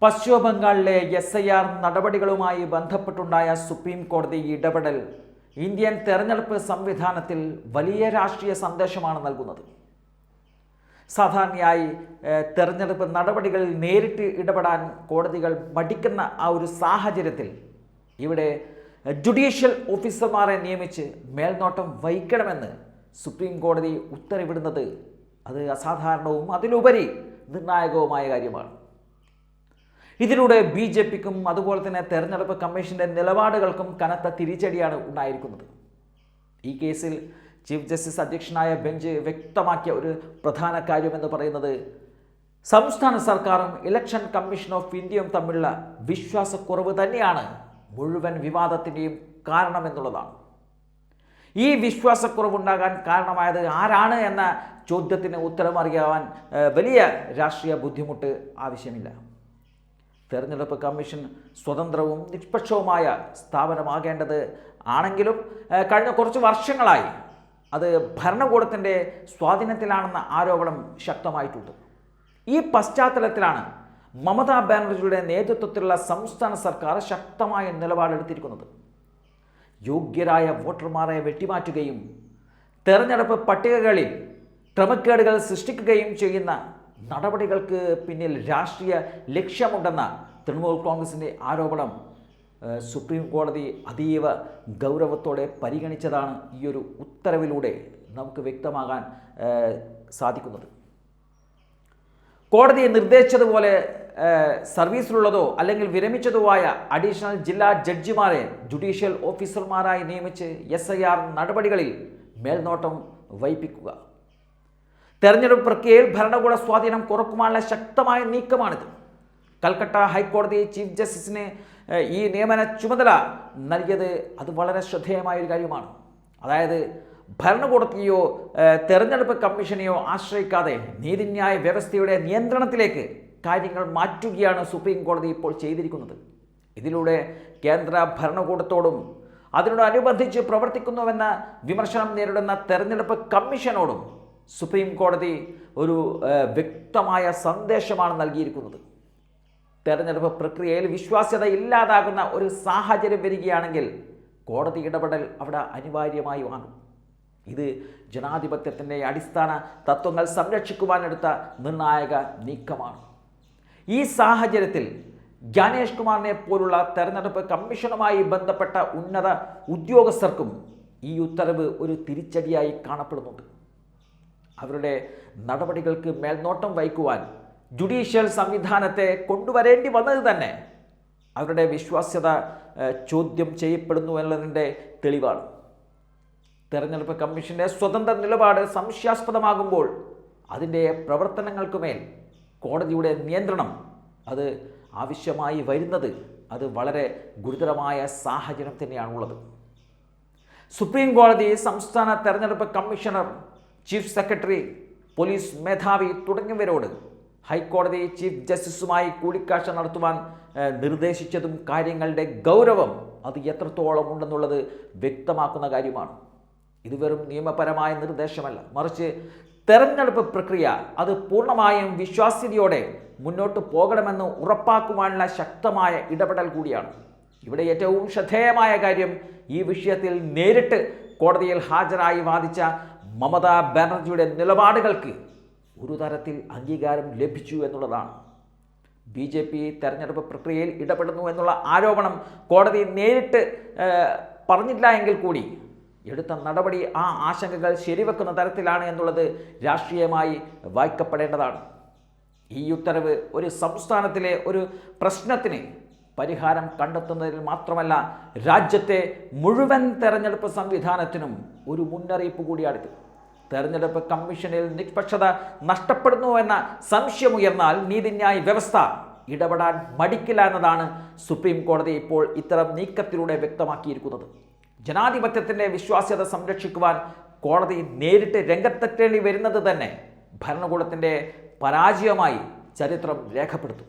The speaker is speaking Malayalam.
പശ്ചിമ ബംഗാളിലെ SIR നടപടികളുമായി ബന്ധപ്പെട്ടുണ്ടായ സുപ്രീം കോടതി ഇടപെടൽ ഇന്ത്യൻ തെരഞ്ഞെടുപ്പ് സംവിധാനത്തിൽ വലിയ രാഷ്ട്രീയ സന്ദേശമാണ് നൽകുന്നത്. സാധാരണയായി തെരഞ്ഞെടുപ്പ് നടപടികളിൽ നേരിട്ട് ഇടപെടാൻ കോടതികൾ മടിക്കുന്ന ആ ഒരു സാഹചര്യത്തിൽ ഇവിടെ ജുഡീഷ്യൽ ഓഫീസർമാരെ നിയമിച്ച് മേൽനോട്ടം വഹിക്കണമെന്ന് സുപ്രീം കോടതി ഉത്തരവിടുന്നത് അത് അസാധാരണവും അതിലുപരി നിർണായകവുമായ കാര്യമാണ്. ഇതിലൂടെ BJPക്കും അതുപോലെ തന്നെ തെരഞ്ഞെടുപ്പ് കമ്മീഷന്റെ നിലപാടുകൾക്കും കനത്ത തിരിച്ചടിയാണ് ഉണ്ടായിരിക്കുന്നത്. ഈ കേസിൽ ചീഫ് ജസ്റ്റിസ് അധ്യക്ഷനായ ബെഞ്ച് വ്യക്തമാക്കിയ ഒരു പ്രധാന കാര്യമെന്ന് പറയുന്നത് സംസ്ഥാന സർക്കാരും ഇലക്ഷൻ കമ്മീഷൻ ഓഫ് ഇന്ത്യയും തമ്മിലുള്ള വിശ്വാസക്കുറവ് തന്നെയാണ് മുഴുവൻ വിവാദത്തിൻ്റെയും കാരണമെന്നുള്ളതാണ്. ഈ വിശ്വാസക്കുറവുണ്ടാകാൻ കാരണമായത് ആരാണ് എന്ന ചോദ്യത്തിന് ഉത്തരം അറിയാൻ വലിയ രാഷ്ട്രീയ ബുദ്ധിമുട്ട് ആവശ്യമില്ല. തെരഞ്ഞെടുപ്പ് കമ്മീഷൻ സ്വതന്ത്രവും നിഷ്പക്ഷവുമായ സ്ഥാപനമാകേണ്ടത് ആണെങ്കിലും കഴിഞ്ഞ കുറച്ച് വർഷങ്ങളായി അത് ഭരണകൂടത്തിൻ്റെ സ്വാധീനത്തിലാണെന്ന ആരോപണം ശക്തമായിട്ടുണ്ട്. ഈ പശ്ചാത്തലത്തിലാണ് മമതാ ബാനർജിയുടെ നേതൃത്വത്തിലുള്ള സംസ്ഥാന സർക്കാർ ശക്തമായ നിലപാടെടുത്തിരിക്കുന്നത്. യോഗ്യരായ വോട്ടർമാരെ വെട്ടിമാറ്റുകയും തെരഞ്ഞെടുപ്പ് പട്ടികകളിൽ ക്രമക്കേടുകൾ സൃഷ്ടിക്കുകയും ചെയ്യുന്ന നടപടികൾക്ക് പിന്നിൽ രാഷ്ട്രീയ ലക്ഷ്യമുണ്ടെന്ന തൃണമൂൽ കോൺഗ്രസിൻ്റെ ആരോപണം സുപ്രീം കോടതി അതീവ ഗൗരവത്തോടെ പരിഗണിച്ചതാണ് ഈ ഒരു ഉത്തരവിലൂടെ നമുക്ക് വ്യക്തമാകാൻ സാധിക്കുന്നത്. കോടതി നിർദ്ദേശിച്ചതുപോലെ സർവീസിലുള്ളതോ അല്ലെങ്കിൽ വിരമിച്ചതോ ആയ അഡീഷണൽ ജില്ലാ ജഡ്ജിമാരെ ജുഡീഷ്യൽ ഓഫീസർമാരായി നിയമിച്ച് SIR നടപടികളിൽ മേൽനോട്ടം വഹിപ്പിക്കുക. തെരഞ്ഞെടുപ്പ് പ്രക്രിയയിൽ ഭരണകൂട സ്വാധീനം കുറക്കുവാനുള്ള ശക്തമായ നീക്കമാണിത്. കൽക്കട്ട ഹൈക്കോടതി ചീഫ് ജസ്റ്റിസിന് ഈ നിയമന ചുമതല നൽകിയത് അത് വളരെ ശ്രദ്ധേയമായ ഒരു കാര്യമാണ്. അതായത് ഭരണകൂടത്തെയോ തെരഞ്ഞെടുപ്പ് കമ്മീഷനെയോ ആശ്രയിക്കാതെ നീതിന്യായ വ്യവസ്ഥയുടെ നിയന്ത്രണത്തിലേക്ക് കാര്യങ്ങൾ മാറ്റുകയാണ് സുപ്രീം കോടതി ഇപ്പോൾ ചെയ്തിരിക്കുന്നത്. ഇതിലൂടെ കേന്ദ്ര ഭരണകൂടത്തോടും അതിനോടനുബന്ധിച്ച് പ്രവർത്തിക്കുന്നുവെന്ന വിമർശനം നേരിടുന്ന തെരഞ്ഞെടുപ്പ് കമ്മീഷനോടും സുപ്രീം കോടതി ഒരു വ്യക്തമായ സന്ദേശമാണ് നൽകിയിരിക്കുന്നത്. തെരഞ്ഞെടുപ്പ് പ്രക്രിയയിൽ വിശ്വാസ്യത ഇല്ലാതാകുന്ന ഒരു സാഹചര്യം വരികയാണെങ്കിൽ കോടതി ഇടപെടൽ അവിടെ അനിവാര്യമായി ആകും. ഇത് ജനാധിപത്യത്തിൻ്റെ അടിസ്ഥാന തത്വങ്ങൾ സംരക്ഷിക്കുവാനെടുത്ത നിർണായക നീക്കമാണ്. ഈ സാഹചര്യത്തിൽ ജ്ഞാനേഷ് കുമാറിനെ പോലുള്ള തെരഞ്ഞെടുപ്പ് കമ്മീഷനുമായി ബന്ധപ്പെട്ട ഉന്നത ഉദ്യോഗസ്ഥർക്കും ഈ ഉത്തരവ് ഒരു തിരിച്ചടിയായി കാണപ്പെടുന്നുണ്ട്. അവരുടെ നടപടികൾക്ക് മേൽനോട്ടം വഹിക്കുവാൻ ജുഡീഷ്യൽ സംവിധാനത്തെ കൊണ്ടുവരേണ്ടി വന്നത് തന്നെ അവരുടെ വിശ്വാസ്യത ചോദ്യം ചെയ്യപ്പെടുന്നു എന്നതിൻ്റെ തെളിവാണ്. തെരഞ്ഞെടുപ്പ് കമ്മീഷൻ്റെ സ്വതന്ത്ര നിലപാട് സംശയാസ്പദമാകുമ്പോൾ അതിൻ്റെ പ്രവർത്തനങ്ങൾക്കുമേൽ കോടതിയുടെ നിയന്ത്രണം അത് ആവശ്യമായി വരുന്നത് അത് വളരെ ഗുരുതരമായ സാഹചര്യം തന്നെയാണുള്ളത്. സുപ്രീം കോടതി സംസ്ഥാന തെരഞ്ഞെടുപ്പ് കമ്മീഷണർ, ചീഫ് സെക്രട്ടറി, പോലീസ് മേധാവി തുടങ്ങിയവരോട് ഹൈക്കോടതി ചീഫ് ജസ്റ്റിസുമായി കൂടിക്കാഴ്ച നടത്തുവാൻ നിർദ്ദേശിച്ചതും കാര്യങ്ങളുടെ ഗൗരവം അത് എത്രത്തോളം ഉണ്ടെന്നുള്ളത് വ്യക്തമാക്കുന്ന കാര്യമാണ്. ഇത് വെറും നിയമപരമായ നിർദ്ദേശമല്ല, മറിച്ച് തെരഞ്ഞെടുപ്പ് പ്രക്രിയ അത് പൂർണ്ണമായും വിശ്വാസ്യതയോടെ മുന്നോട്ട് പോകണമെന്ന് ഉറപ്പാക്കുവാനുള്ള ശക്തമായ ഇടപെടൽ കൂടിയാണ്. ഇവിടെ ഏറ്റവും ശ്രദ്ധേയമായ കാര്യം ഈ വിഷയത്തിൽ നേരിട്ട് കോടതിയിൽ ഹാജരായി വാദിച്ച മമതാ ബാനർജിയുടെ നിലപാടുകൾക്ക് ഒരു തരത്തിൽ അംഗീകാരം ലഭിച്ചു എന്നുള്ളതാണ്. BJP തെരഞ്ഞെടുപ്പ് പ്രക്രിയയിൽ ഇടപെടുന്നു എന്നുള്ള ആരോപണം കോടതി നേരിട്ട് പറഞ്ഞില്ല എങ്കിൽ കൂടി എടുത്ത നടപടി ആ ആശങ്കകൾ ശരിവെക്കുന്ന തരത്തിലാണ് എന്നുള്ളത് രാഷ്ട്രീയമായി വായിക്കപ്പെടേണ്ടതാണ്. ഈ ഉത്തരവ് ഒരു സംസ്ഥാനത്തിലെ ഒരു പ്രശ്നത്തിന് പരിഹാരം കണ്ടെത്തുന്നതിൽ മാത്രമല്ല രാജ്യത്തെ മുഴുവൻ തെരഞ്ഞെടുപ്പ് സംവിധാനത്തിനും ഒരു മുന്നറിയിപ്പ് കൂടിയാണിത്. തെരഞ്ഞെടുപ്പ് കമ്മീഷനിൽ നിഷ്പക്ഷത നഷ്ടപ്പെടുന്നുവെന്ന സംശയമുയർന്നാൽ നീതിന്യായ വ്യവസ്ഥ ഇടപെടാൻ മടിക്കില്ല എന്നതാണ് സുപ്രീം കോടതി ഇപ്പോൾ ഇത്തരം നീക്കത്തിലൂടെ വ്യക്തമാക്കിയിരിക്കുന്നത്. ജനാധിപത്യത്തിൻ്റെ വിശ്വാസ്യത സംരക്ഷിക്കുവാൻ കോടതി നേരിട്ട് രംഗത്തെത്തേണ്ടി വരുന്നത് തന്നെ ഭരണകൂടത്തിൻ്റെ പരാജയമായി ചരിത്രം രേഖപ്പെടുത്തും.